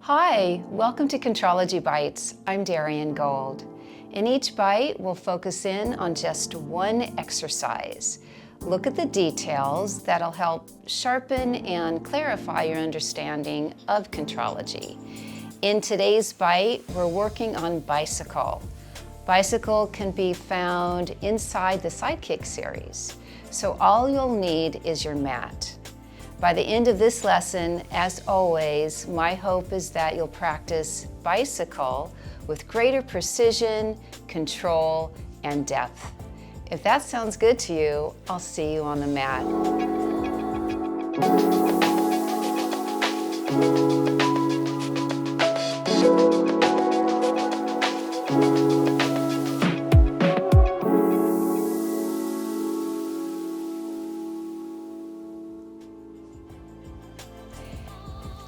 Hi, welcome to Contrology Bites. I'm Darien Gold. In each bite, we'll focus in on just one exercise. Look at the details that'll help sharpen and clarify your understanding of Contrology. In today's bite, we're working on bicycle. Bicycle can be found inside the Sidekick series, so all you'll need is your mat. By the end of this lesson, as always, my hope is that you'll practice bicycle with greater precision, control, and depth. If that sounds good to you, I'll see you on the mat.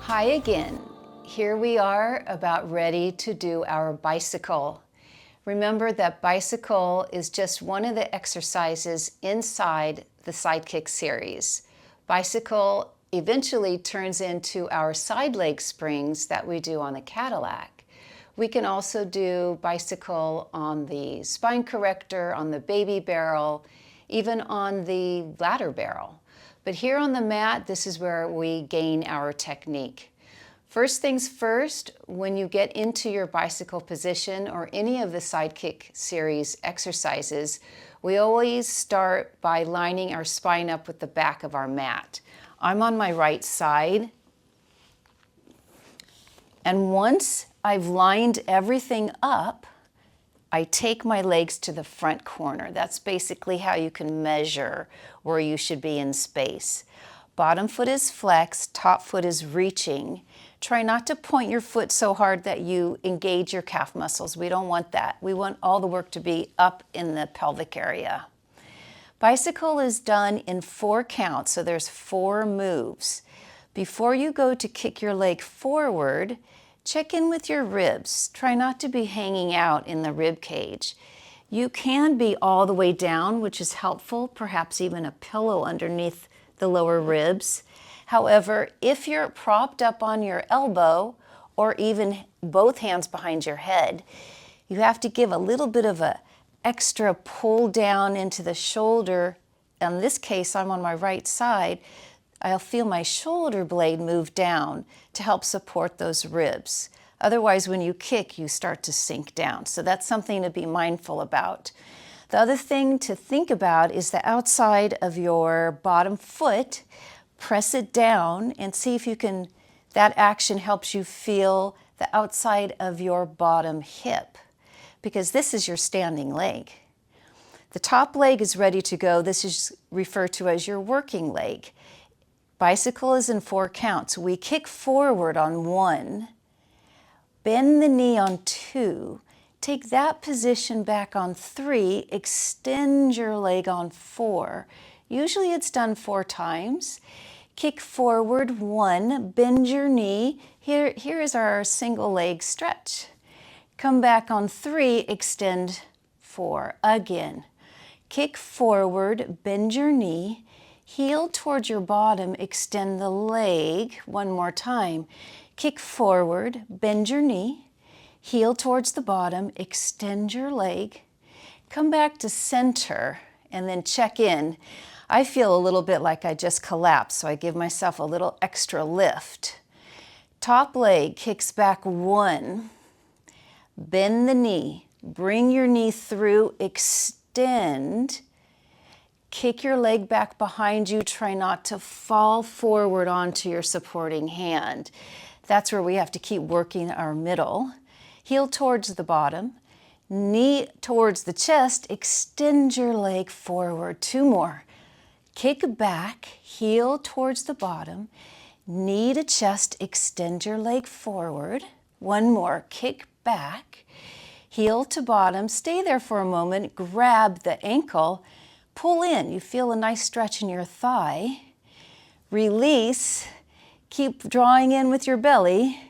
Hi again. Here we are about ready to do our bicycle. Remember that bicycle is just one of the exercises inside the Sidekick series. Bicycle eventually turns into our side leg springs that we do on the Cadillac. We can also do bicycle on the spine corrector, on the baby barrel, even on the ladder barrel. But here on the mat, this is where we gain our technique. First things first, when you get into your bicycle position or any of the Sidekick series exercises, we always start by lining our spine up with the back of our mat. I'm on my right side, and once I've lined everything up, I take my legs to the front corner. That's basically how you can measure where you should be in space. Bottom foot is flexed, top foot is reaching. Try not to point your foot so hard that you engage your calf muscles. We don't want that. We want all the work to be up in the pelvic area. Bicycle is done in 4 counts, so there's 4 moves. Before you go to kick your leg forward, check in with your ribs. Try not to be hanging out in the rib cage. You can be all the way down, which is helpful, perhaps even a pillow underneath the lower ribs. However, if you're propped up on your elbow or even both hands behind your head, you have to give a little bit of an extra pull down into the shoulder. In this case, I'm on my right side. I'll feel my shoulder blade move down to help support those ribs. Otherwise, when you kick, you start to sink down. So that's something to be mindful about. The other thing to think about is the outside of your bottom foot. Press it down and see if you can, that action helps you feel the outside of your bottom hip, because this is your standing leg. The top leg is ready to go. This is referred to as your working leg. Bicycle is in 4 counts. We kick forward on 1, bend the knee on 2, take that position back on 3, extend your leg on 4. Usually it's done 4 times. Kick forward 1, bend your knee. Here is our single leg stretch. Come back on 3, extend 4. Again, kick forward, bend your knee. Heel towards your bottom, extend the leg. 1 more time. Kick forward, bend your knee. Heel towards the bottom, extend your leg. Come back to center and then check in. I feel a little bit like I just collapsed, so I give myself a little extra lift. Top leg kicks back 1. Bend the knee. Bring your knee through, extend. Kick your leg back behind you. Try not to fall forward onto your supporting hand. That's where we have to keep working our middle. Heel towards the bottom. Knee towards the chest. Extend your leg forward. 2 more. Kick back. Heel towards the bottom. Knee to chest. Extend your leg forward. 1 more. Kick back. Heel to bottom. Stay there for a moment. Grab the ankle. Pull in. You feel a nice stretch in your thigh. Release. Keep drawing in with your belly.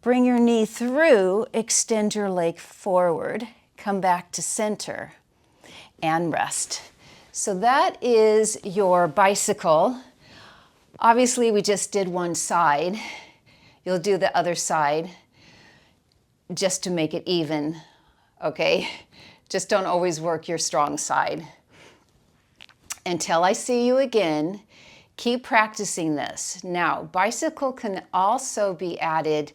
Bring your knee through. Extend your leg forward. Come back to center and rest. So that is your bicycle. Obviously, we just did one side. you'll do the other side just to make it even, okay? Just don't always work your strong side. Until I see you again, keep practicing this. Now, bicycle can also be added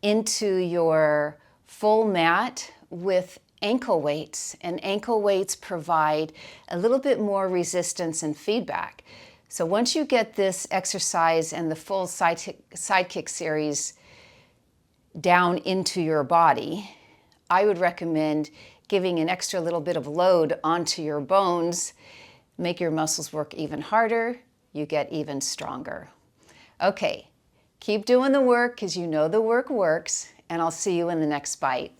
into your full mat with ankle weights, and ankle weights provide a little bit more resistance and feedback. So once you get this exercise and the full side kick series down into your body, I would recommend giving an extra little bit of load onto your bones, make your muscles work even harder, you get even stronger. Okay, keep doing the work because you know the work works, and I'll see you in the next bite.